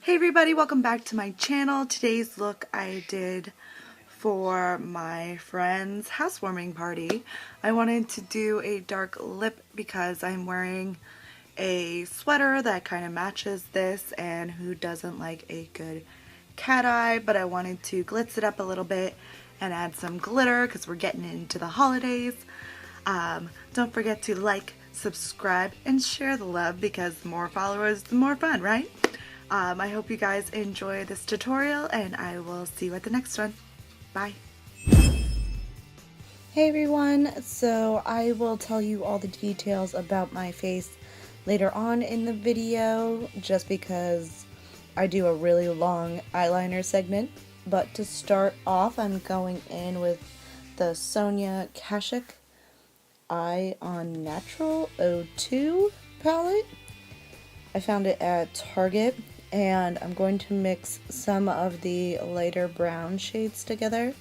Hey everybody, welcome back to my channel. Today's look I did for my friend's housewarming party. I wanted to do a dark lip because I'm wearing a sweater that kind of matches this, and who doesn't like a good cat eye, but I wanted to glitz it up a little bit and add some glitter because we're getting into the holidays. Don't forget to like, subscribe, and share the love because the more followers, the more fun, right? I hope you guys enjoy this tutorial, and I will see you at the next one. Bye. Hey everyone, so I will tell you all the details about my face later on in the video, just because I do a really long eyeliner segment. But to start off, I'm going in with the Sonia Kashuk Eye on Natural 02 palette. I found it at Target, and I'm going to mix some of the lighter brown shades together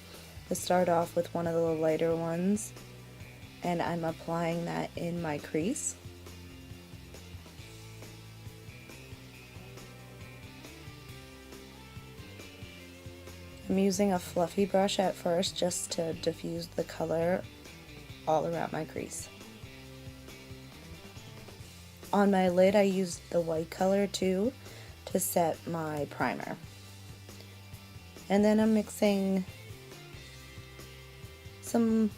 to start off with one of the lighter ones, and I'm applying that in my crease. I'm using a fluffy brush at first just to diffuse the color all around my crease. On my lid I used the white color too to set my primer. And then I'm mixing some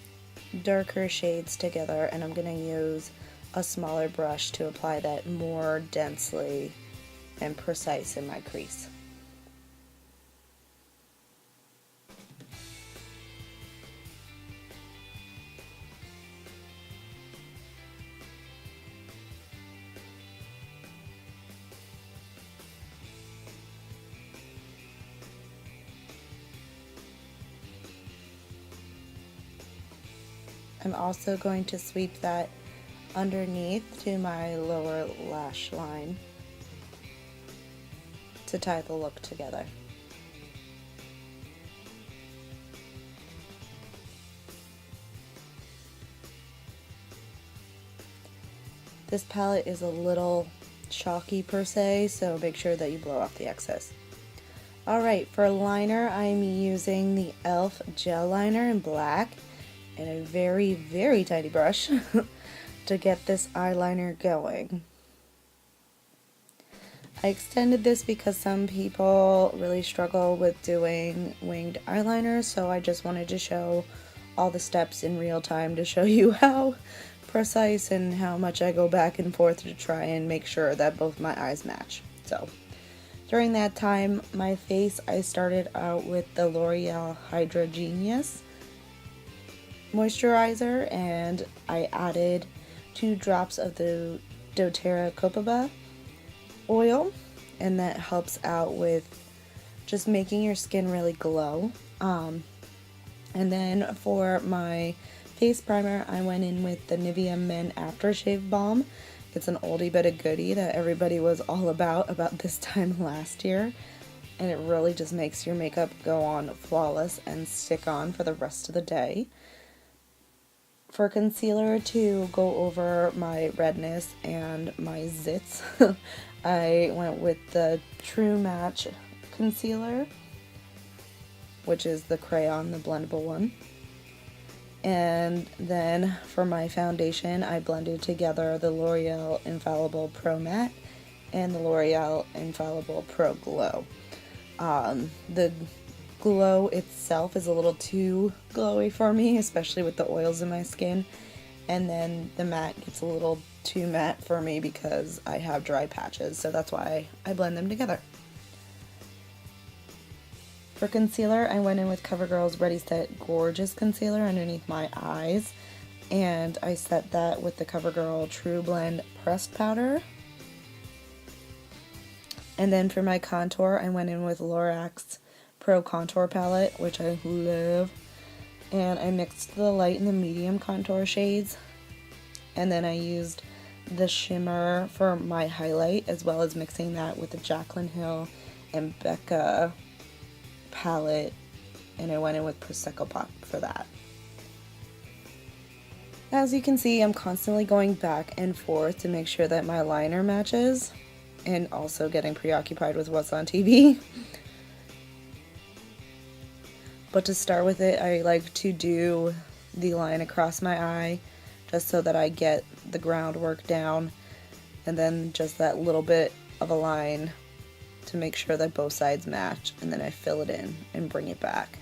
darker shades together, and I'm going to use a smaller brush to apply that more densely and precise in my crease. I'm also going to sweep that underneath to my lower lash line to tie the look together. This palette is a little chalky per se, so make sure that you blow off the excess. Alright, for liner I'm using the E.L.F. gel liner in black and a very, very tiny brush to get this eyeliner going. I extended this because some people really struggle with doing winged eyeliner, so I just wanted to show all the steps in real time to show you how precise and how much I go back and forth to try and make sure that both my eyes match. So during that time, my face, I started out with the L'Oreal Hydra Genius moisturizer, and I added 2 drops of the dōTERRA Copaiba oil, and that helps out with just making your skin really glow. And then for my face primer, I went in with the Nivea Men aftershave balm. It's an oldie but a goodie that everybody was all about this time last year, and it really just makes your makeup go on flawless and stick on for the rest of the day. For concealer to go over my redness and my zits, I went with the True Match concealer, which is the crayon, the blendable one. And then for my foundation, I blended together the L'Oreal Infallible Pro Matte and the L'Oreal Infallible Pro Glow. The glow itself is a little too glowy for me, especially with the oils in my skin, and then the matte gets a little too matte for me because I have dry patches, so that's why I blend them together. For concealer, I went in with CoverGirl's Ready Set Gorgeous concealer underneath my eyes, and I set that with the CoverGirl TRUblend pressed powder. And then for my contour, I went in with Lorac Pro Contour palette, which I love, and I mixed the light and the medium contour shades, and then I used the shimmer for my highlight, as well as mixing that with the Jaclyn Hill and Becca palette, and I went in with Prosecco Pop for that. As you can see, I'm constantly going back and forth to make sure that my liner matches. and also getting preoccupied with what's on TV. But to start with it, I like to do the line across my eye just so that I get the groundwork down, and then just that little bit of a line to make sure that both sides match, and then I fill it in and bring it back.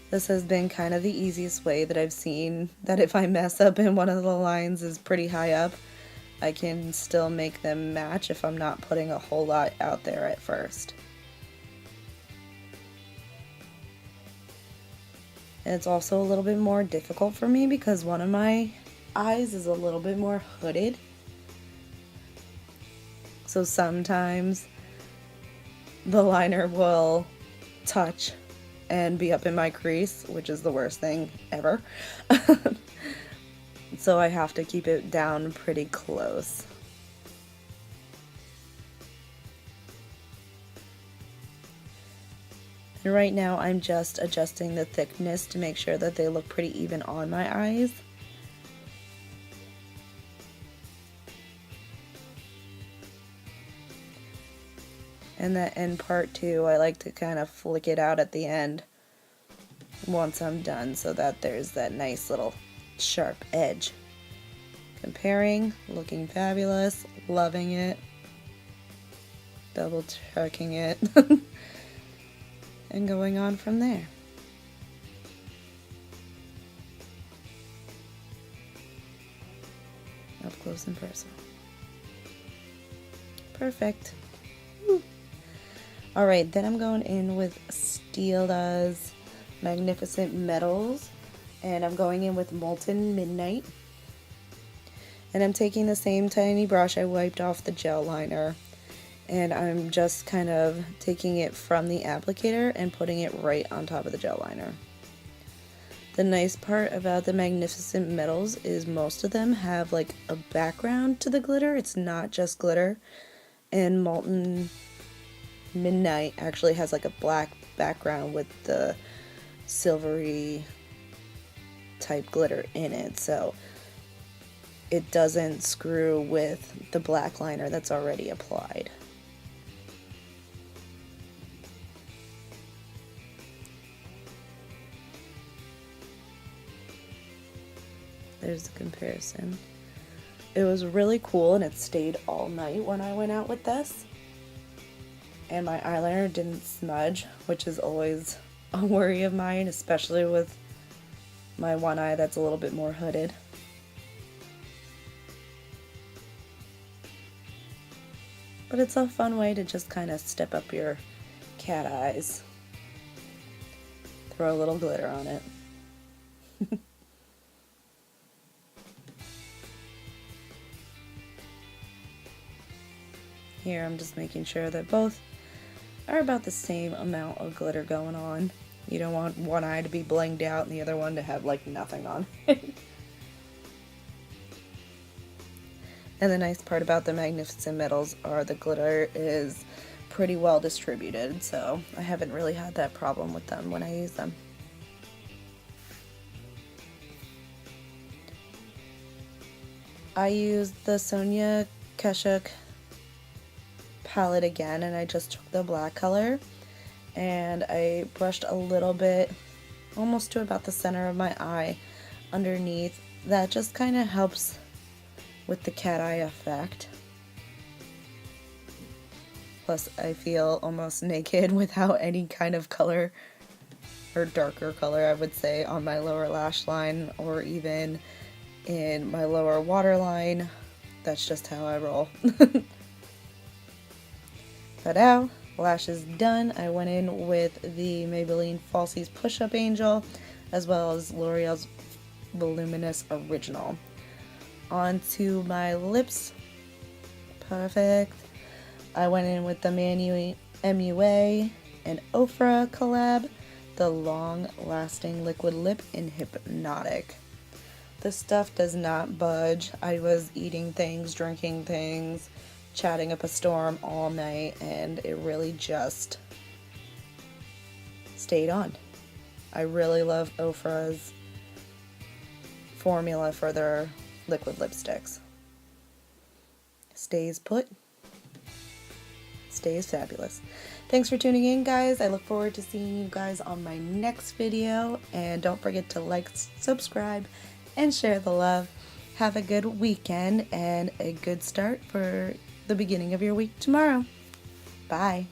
This has been kind of the easiest way that I've seen that if I mess up and one of the lines is pretty high up, I can still make them match if I'm not putting a whole lot out there at first. And it's also a little bit more difficult for me because one of my eyes is a little bit more hooded. So sometimes the liner will touch and be up in my crease, which is the worst thing ever. So I have to keep it down pretty close. And right now I'm just adjusting the thickness to make sure that they look pretty even on my eyes. And that end part too, I like to kind of flick it out at the end once I'm done so that there's that nice little sharp edge. Comparing, looking fabulous, loving it, double checking it, and going on from there. Up close and personal. Perfect. Woo. Alright, then I'm going in with Stila's Magnificent Metals, and I'm going in with Molten Midnight. And I'm taking the same tiny brush I wiped off the gel liner, and I'm just kind of taking it from the applicator and putting it right on top of the gel liner. The nice part about the Magnificent Metals is most of them have like a background to the glitter. It's not just glitter. And Molten Midnight actually has like a black background with the silvery type glitter in it, so it doesn't screw with the black liner that's already applied. There's the comparison. It was really cool and it stayed all night when I went out with this. And my eyeliner didn't smudge, which is always a worry of mine, especially with my one eye that's a little bit more hooded. But it's a fun way to just kind of step up your cat eyes. Throw a little glitter on it. Here I'm just making sure that both are about the same amount of glitter going on. You don't want one eye to be blinged out and the other one to have like nothing on it. And the nice part about the Magnificent Metals are the glitter is pretty well distributed, so I haven't really had that problem with them when I use them. I used the Sonia Kashuk palette again, and I just took the black color and I brushed a little bit almost to about the center of my eye underneath. That just kind of helps with the cat eye effect. Plus I feel almost naked without any kind of color, or darker color I would say, on my lower lash line or even in my lower waterline. That's just how I roll. Ta-da! Lashes done. I went in with the Maybelline Falsies Push-Up Angel as well as L'Oreal's Voluminous Original. Onto my lips. Perfect. I went in with the MannyMUA and Ofra collab, the Long Lasting Liquid Lip in Hypnotic. This stuff does not budge. I was eating things, drinking things, chatting up a storm all night, and it really just stayed on. I really love Ofra's formula for their liquid lipsticks. stays put, stays fabulous. Thanks for tuning in, guys. I look forward to seeing you guys on my next video, and don't forget to like, subscribe, and share the love. Have a good weekend and a good start for the beginning of your week tomorrow. Bye.